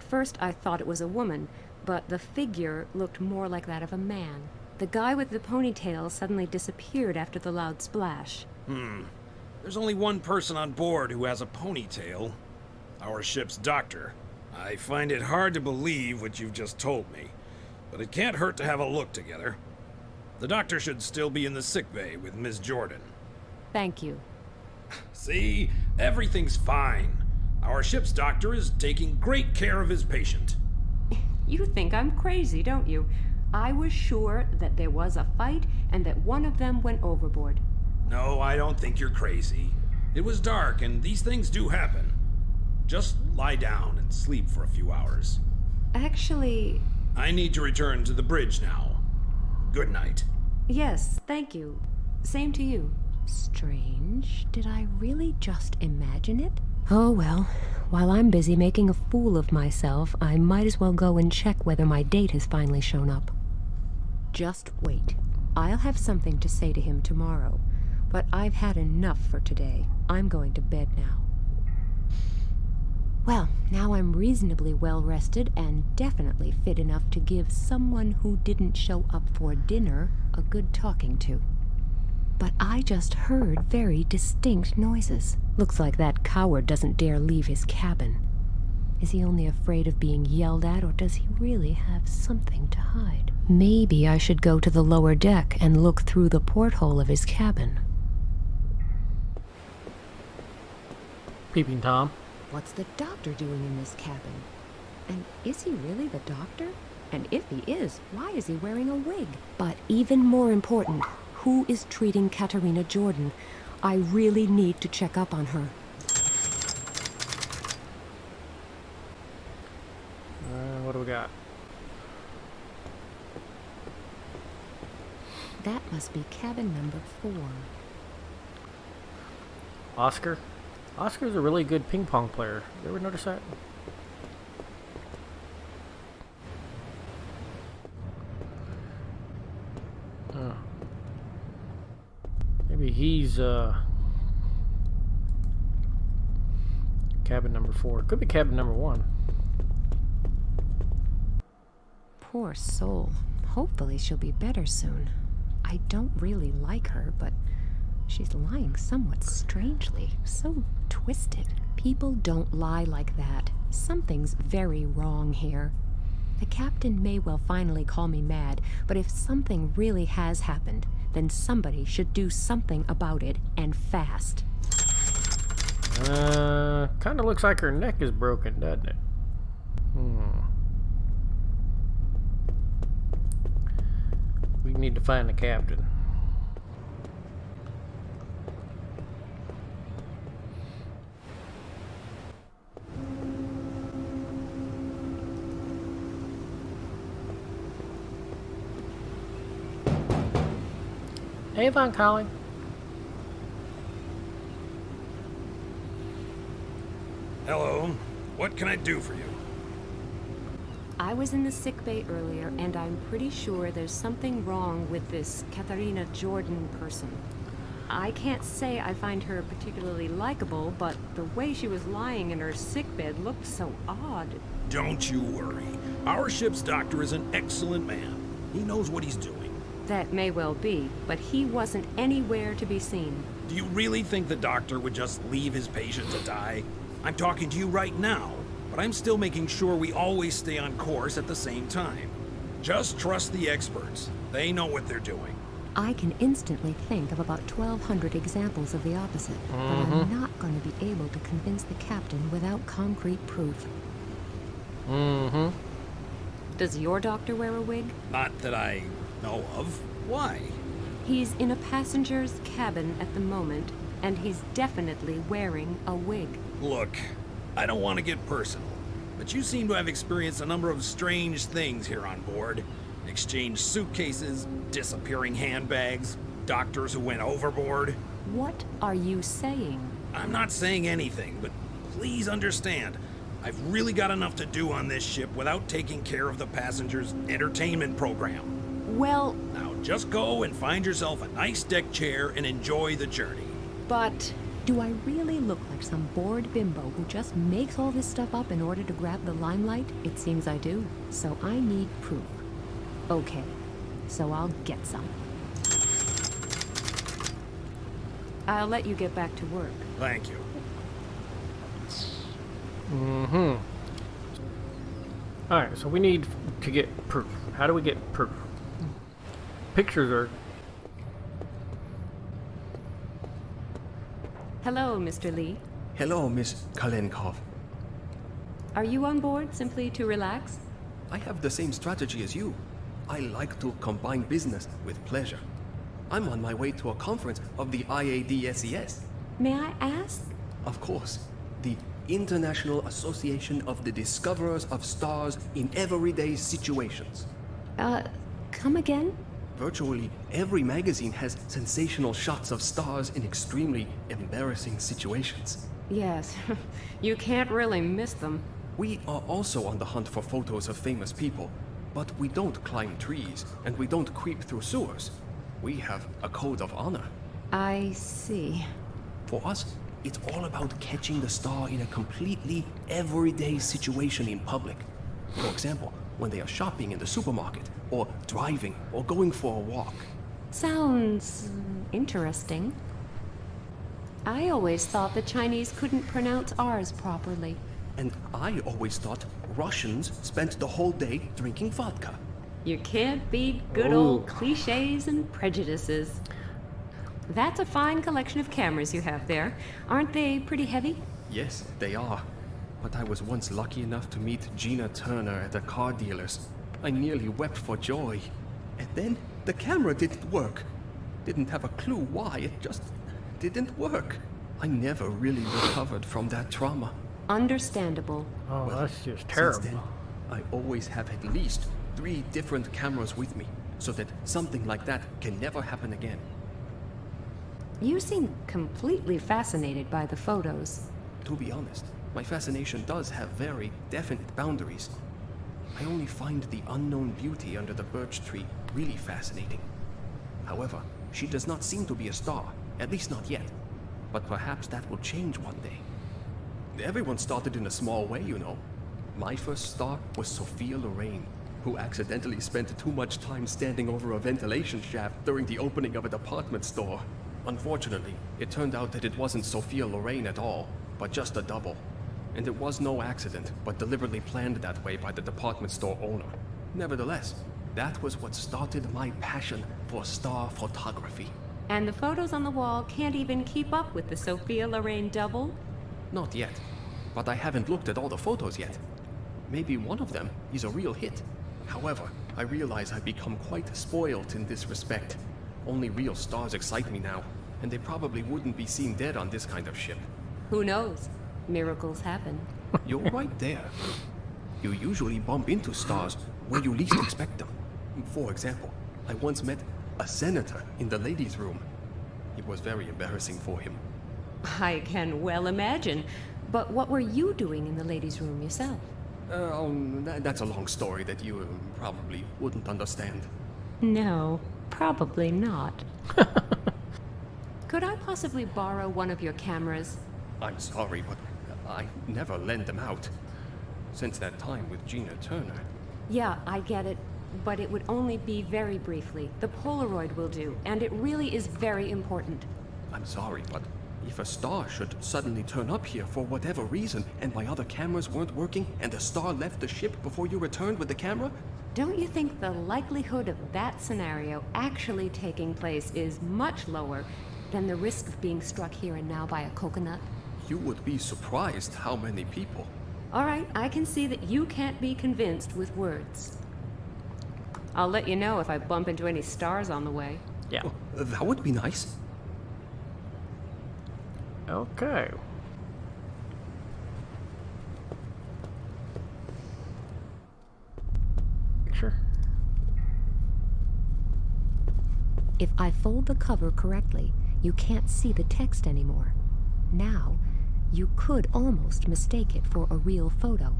first I thought it was a woman, but the figure looked more like that of a man. The guy with the ponytail suddenly disappeared after the loud splash. There's only one person on board who has a ponytail. Our ship's doctor. I find it hard to believe what you've just told me, but it can't hurt to have a look together. The doctor should still be in the sickbay with Miss Jordan. Thank you. See? Everything's fine. Our ship's doctor is taking great care of his patient. You think I'm crazy, don't you? I was sure that there was a fight and that one of them went overboard. No, I don't think you're crazy. It was dark and these things do happen. Just lie down and sleep for a few hours. Actually... I need to return to the bridge now. Good night. Yes, thank you. Same to you. Strange. Did I really just imagine it? Oh well, while I'm busy making a fool of myself, I might as well go and check whether my date has finally shown up. Just wait. I'll have something to say to him tomorrow. But I've had enough for today. I'm going to bed now. Well, now I'm reasonably well rested and definitely fit enough to give someone who didn't show up for dinner a good talking to. But I just heard very distinct noises. Looks like that coward doesn't dare leave his cabin. Is he only afraid of being yelled at, or does he really have something to hide? Maybe I should go to the lower deck and look through the porthole of his cabin. Peeping Tom. What's the doctor doing in this cabin? And is he really the doctor? And if he is, why is he wearing a wig? But even more important, who is treating Katerina Jordan? I really need to check up on her. What do we got? That must be cabin number 4. Oscar? Oscar's a really good ping pong player. You ever notice that? Oh. Maybe he's cabin number 4. Could be cabin number 1. Poor soul. Hopefully she'll be better soon. I don't really like her, but she's lying somewhat strangely. So twisted. People don't lie like that. Something's very wrong here. The captain may well finally call me mad, but if something really has happened, then somebody should do something about it, and fast. Kinda looks like her neck is broken, doesn't it? We need to find the captain. Hey, Von Colin. Hello. What can I do for you? I was in the sickbay earlier, and I'm pretty sure there's something wrong with this Katerina Jordan person. I can't say I find her particularly likable, but the way she was lying in her sickbed looked so odd. Don't you worry. Our ship's doctor is an excellent man. He knows what he's doing. That may well be, but he wasn't anywhere to be seen. Do you really think the doctor would just leave his patient to die? I'm talking to you right now, but I'm still making sure we always stay on course at the same time. Just trust the experts. They know what they're doing. I can instantly think of about 1,200 examples of the opposite, but I'm not going to be able to convince the captain without concrete proof. Does your doctor wear a wig? Not that I know of. Why? He's in a passenger's cabin at the moment, and he's definitely wearing a wig. Look, I don't want to get personal, but you seem to have experienced a number of strange things here on board. Exchanged suitcases, disappearing handbags, doctors who went overboard. What are you saying? I'm not saying anything, but please understand, I've really got enough to do on this ship without taking care of the passengers' entertainment program. Well... Now just go and find yourself a nice deck chair and enjoy the journey. But Do I really look like some bored bimbo who just makes all this stuff up in order to grab the limelight? It seems I do. So I need proof. Okay, so I'll get some. I'll let you get back to work. Thank you. Mm-hmm. Alright, so we need to get proof. How do we get proof? Pictures are... Hello, Mr. Lee. Hello, Miss Kalenkov. Are you on board simply to relax? I have the same strategy as you. I like to combine business with pleasure. I'm on my way to a conference of the IADSES. May I ask? Of course, the International Association of the Discoverers of Stars in Everyday Situations. Come again? Virtually every magazine has sensational shots of stars in extremely embarrassing situations. Yes, you can't really miss them. We are also on the hunt for photos of famous people, but we don't climb trees and we don't creep through sewers. We have a code of honor. I see. For us, it's all about catching the star in a completely everyday situation in public. For example, when they are shopping in the supermarket, or driving, or going for a walk. Sounds interesting. I always thought the Chinese couldn't pronounce R's properly. And I always thought Russians spent the whole day drinking vodka. You can't beat good old cliches and prejudices. That's a fine collection of cameras you have there. Aren't they pretty heavy? Yes, they are. But I was once lucky enough to meet Gina Turner at a car dealer's. I nearly wept for joy. And then the camera didn't work. Didn't have a clue why, it just didn't work. I never really recovered from that trauma. Understandable. Oh, Well, that's just terrible. Since then, I always have at least 3 different cameras with me, so that something like that can never happen again. You seem completely fascinated by the photos. To be honest, my fascination does have very definite boundaries. I only find the unknown beauty under the birch tree really fascinating. However, she does not seem to be a star, at least not yet. But perhaps that will change one day. Everyone started in a small way, you know. My first star was Sophia Loren, who accidentally spent too much time standing over a ventilation shaft during the opening of a department store. Unfortunately, it turned out that it wasn't Sophia Loren at all, but just a double. And it was no accident, but deliberately planned that way by the department store owner. Nevertheless, that was what started my passion for star photography. And the photos on the wall can't even keep up with the Sophia Loren double? Not yet, but I haven't looked at all the photos yet. Maybe one of them is a real hit. However, I realize I've become quite spoiled in this respect. Only real stars excite me now, and they probably wouldn't be seen dead on this kind of ship. Who knows? Miracles happen. You're right there. You usually bump into stars where you least expect them. For example, I once met a senator in the ladies' room. It was very embarrassing for him. I can well imagine. But what were you doing in the ladies' room yourself? That's a long story that you probably wouldn't understand. No, probably not. Could I possibly borrow one of your cameras? I'm sorry, but I never lend them out. Since that time with Gina Turner. Yeah, I get it. But it would only be very briefly. The Polaroid will do, and it really is very important. I'm sorry, but if a star should suddenly turn up here for whatever reason, and my other cameras weren't working, and the star left the ship before you returned with the camera? Don't you think the likelihood of that scenario actually taking place is much lower than the risk of being struck here and now by a coconut? You would be surprised how many people. All right, I can see that you can't be convinced with words. I'll let you know if I bump into any stars on the way. Yeah. Oh, that would be nice. Okay. Sure. If I fold the cover correctly, you can't see the text anymore. Now, you could almost mistake it for a real photo.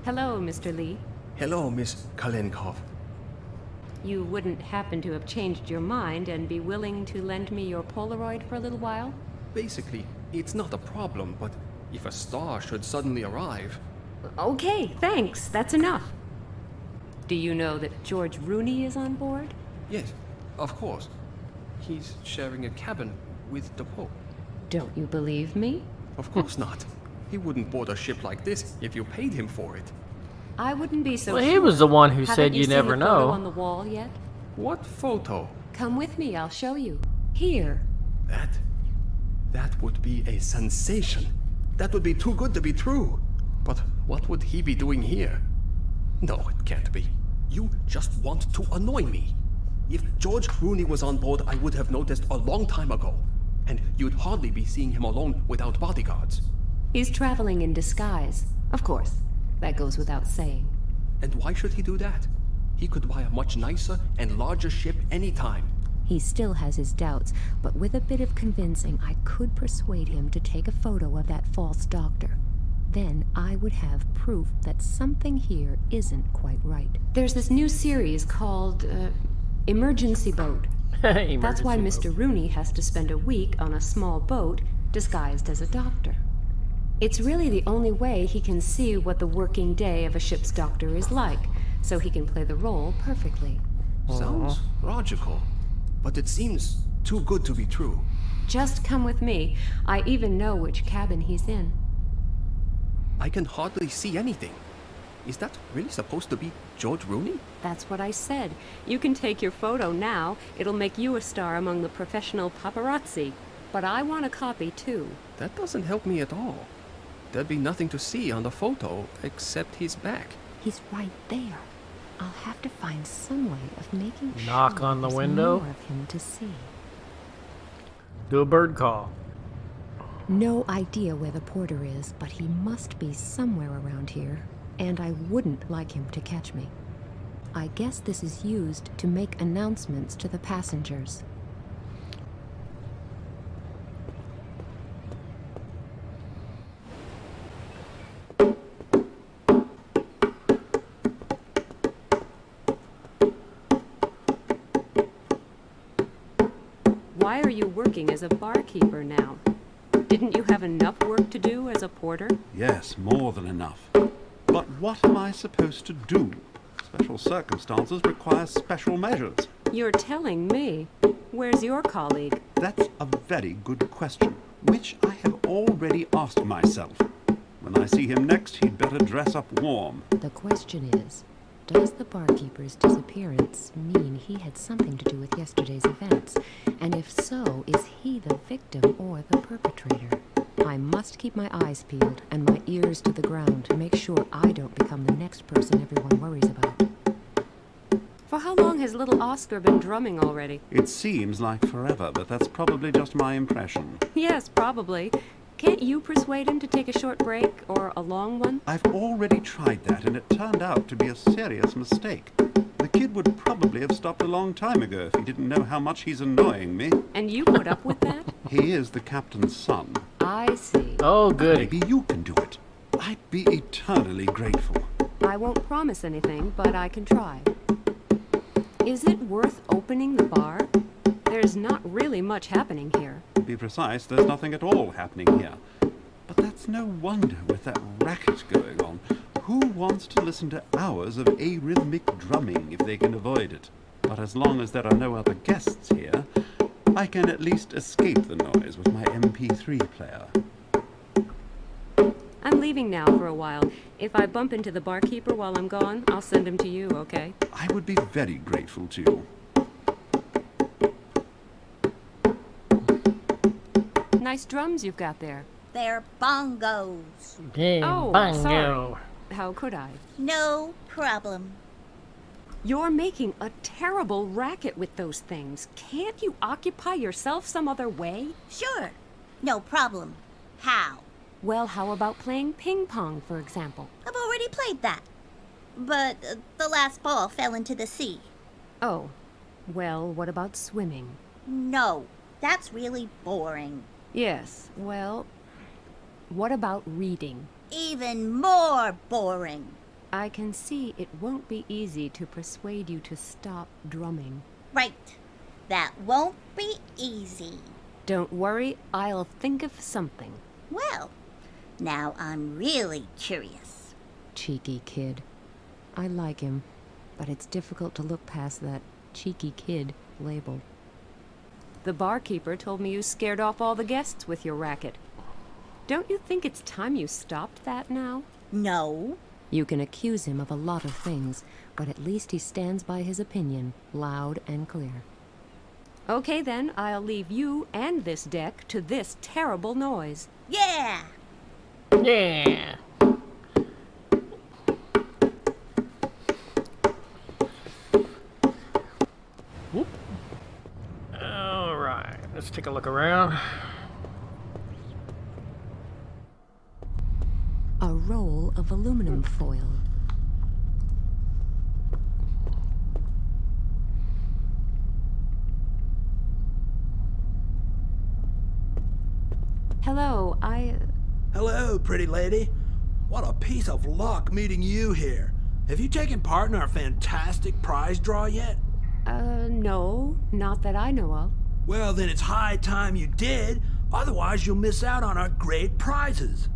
Hello, Mr. Lee. Hello, Miss Kalenkov. You wouldn't happen to have changed your mind and be willing to lend me your Polaroid for a little while? Basically, it's not a problem, but if a star should suddenly arrive... Okay, thanks. That's enough. Do you know that George Rooney is on board? Yes, of course. He's sharing a cabin with the Pope. Don't you believe me? Of course not. He wouldn't board a ship like this if you paid him for it. I wouldn't be so Well, sure. he was the one who Haven't said you seen never the photo know. on the wall yet? What photo? Come with me, I'll show you. Here. That would be a sensation. That would be too good to be true. But what would he be doing here? No, it can't be. You just want to annoy me. If George Rooney was on board, I would have noticed a long time ago. And you'd hardly be seeing him alone without bodyguards. He's traveling in disguise. Of course. That goes without saying. And why should he do that? He could buy a much nicer and larger ship anytime. He still has his doubts, but with a bit of convincing, I could persuade him to take a photo of that false doctor. Then I would have proof that something here isn't quite right. There's this new series called, Emergency Boat. That's why Mr. Rooney has to spend a week on a small boat disguised as a doctor. It's really the only way he can see what the working day of a ship's doctor is like, so he can play the role perfectly. Sounds logical, but it seems too good to be true. Just come with me. I even know which cabin he's in. I can hardly see anything. Is that really supposed to be George Rooney? That's what I said. You can take your photo now. It'll make you a star among the professional paparazzi. But I want a copy, too. That doesn't help me at all. There'd be nothing to see on the photo except his back. He's right there. I'll have to find some way of making Knock sure on the there's window. more of him to see. Do a bird call. No idea where the porter is, but he must be somewhere around here. And I wouldn't like him to catch me. I guess this is used to make announcements to the passengers. Why are you working as a barkeeper now? Didn't you have enough work to do as a porter? Yes, more than enough. But what am I supposed to do? Special circumstances require special measures. You're telling me. Where's your colleague? That's a very good question, which I have already asked myself. When I see him next, he'd better dress up warm. The question is, does the barkeeper's disappearance mean he had something to do with yesterday's events? And if so, is he the victim or the perpetrator? I must keep my eyes peeled and my ears to the ground to make sure I don't become the next person everyone worries about. For how long has little Oscar been drumming already? It seems like forever, but that's probably just my impression. Yes, probably. Can't you persuade him to take a short break, or a long one? I've already tried that, and it turned out to be a serious mistake. The kid would probably have stopped a long time ago if he didn't know how much he's annoying me. And you put up with that? He is the captain's son. I see. Oh, goody. Maybe you can do it. I'd be eternally grateful. I won't promise anything, but I can try. Is it worth opening the bar? There's not really much happening here. To be precise, there's nothing at all happening here. But that's no wonder with that racket going on. Who wants to listen to hours of arrhythmic drumming if they can avoid it? But as long as there are no other guests here, I can at least escape the noise with my MP3 player. I'm leaving now for a while. If I bump into the barkeeper while I'm gone, I'll send him to you, okay? I would be very grateful to you. Nice drums you've got there. They're bongos. Yeah, Oh, bango. sorry. How could I? No problem. You're making a terrible racket with those things. Can't you occupy yourself some other way? Sure. No problem. How? Well, how about playing ping pong, for example? I've already played that. But the last ball fell into the sea. Oh, well, what about swimming? No, that's really boring. Yes, well, what about reading? Even more boring. I can see it won't be easy to persuade you to stop drumming. Right. That won't be easy. Don't worry, I'll think of something. Well, now I'm really curious. Cheeky kid. I like him, but it's difficult to look past that cheeky kid label. The barkeeper told me you scared off all the guests with your racket. Don't you think it's time you stopped that now? No. You can accuse him of a lot of things, but at least he stands by his opinion, loud and clear. Okay then, I'll leave you and this deck to this terrible noise. Yeah! Yeah. Whoop. All right, let's take a look around. A roll of aluminum foil. Hello, Hello, pretty lady. What a piece of luck meeting you here. Have you taken part in our fantastic prize draw yet? No, not that I know of. Well, then it's high time you did. Otherwise, you'll miss out on our great prizes.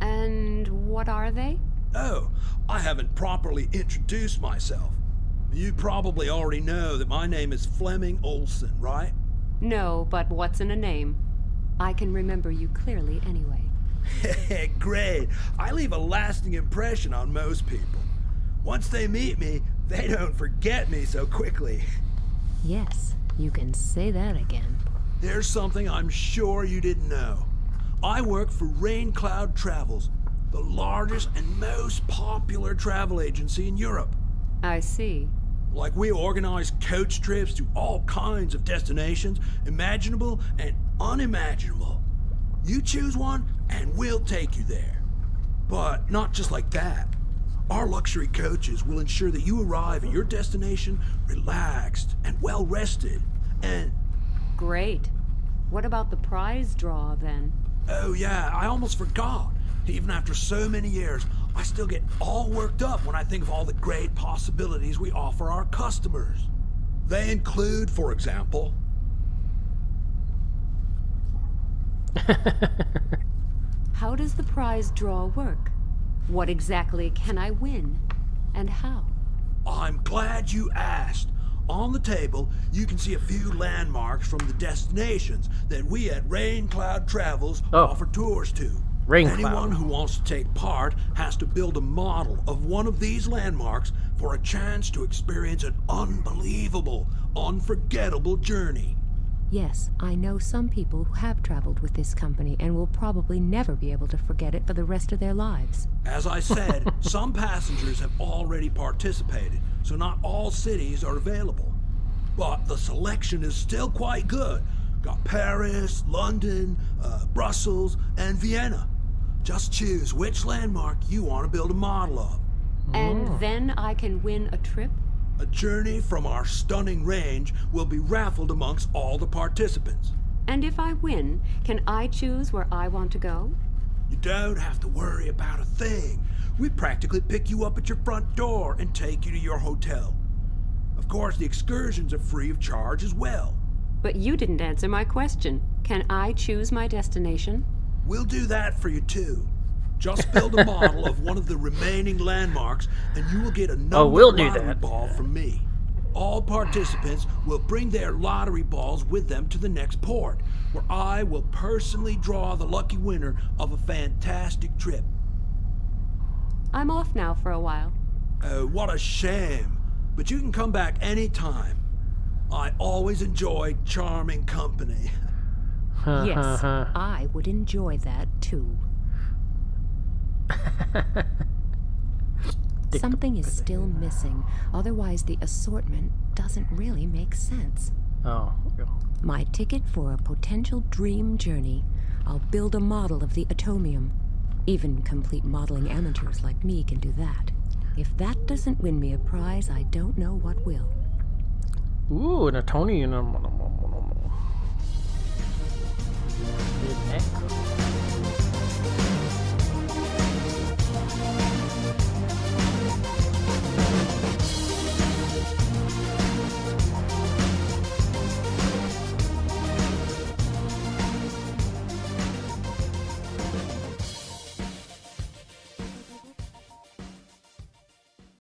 And what are they? Oh, I haven't properly introduced myself. You probably already know that my name is Fleming Olson, right? No, but what's in a name? I can remember you clearly anyway. Great. I leave a lasting impression on most people. Once they meet me, they don't forget me so quickly. Yes, you can say that again. There's something I'm sure you didn't know. I work for Rain Cloud Travels, the largest and most popular travel agency in Europe. I see. Like, we organize coach trips to all kinds of destinations, imaginable and unimaginable. You choose one, and we'll take you there. But not just like that. Our luxury coaches will ensure that you arrive at your destination relaxed and well-rested, and... Great. What about the prize draw, then? Oh yeah, I almost forgot. Even after so many years, I still get all worked up when I think of all the great possibilities we offer our customers. They include, for example... How does the prize draw work? What exactly can I win? And how? I'm glad you asked. On the table, you can see a few landmarks from the destinations that we at Rain Cloud Travels offer tours to. Rain Anyone Cloud. who wants to take part has to build a model of one of these landmarks for a chance to experience an unbelievable, unforgettable journey. Yes, I know some people who have traveled with this company and will probably never be able to forget it for the rest of their lives. As I said, some passengers have already participated, so not all cities are available. But the selection is still quite good. Got Paris, London, Brussels, and Vienna. Just choose which landmark you want to build a model of. And then I can win a trip? A journey from our stunning range will be raffled amongst all the participants. And if I win, can I choose where I want to go? You don't have to worry about a thing. We practically pick you up at your front door and take you to your hotel. Of course, the excursions are free of charge as well. But you didn't answer my question. Can I choose my destination? We'll do that for you too. Just build a model of one of the remaining landmarks and you will get a numbered lottery ball from me. All participants will bring their lottery balls with them to the next port, where I will personally draw the lucky winner of a fantastic trip. I'm off now for a while. Oh, what a shame. But you can come back anytime. I always enjoy charming company. Yes, I would enjoy that too. Something is still missing, otherwise the assortment doesn't really make sense. Oh. My ticket for a potential dream journey. I'll build a model of the atomium. Even complete modeling amateurs like me can do that. If that doesn't win me a prize, I don't know what will. Ooh, an atomium.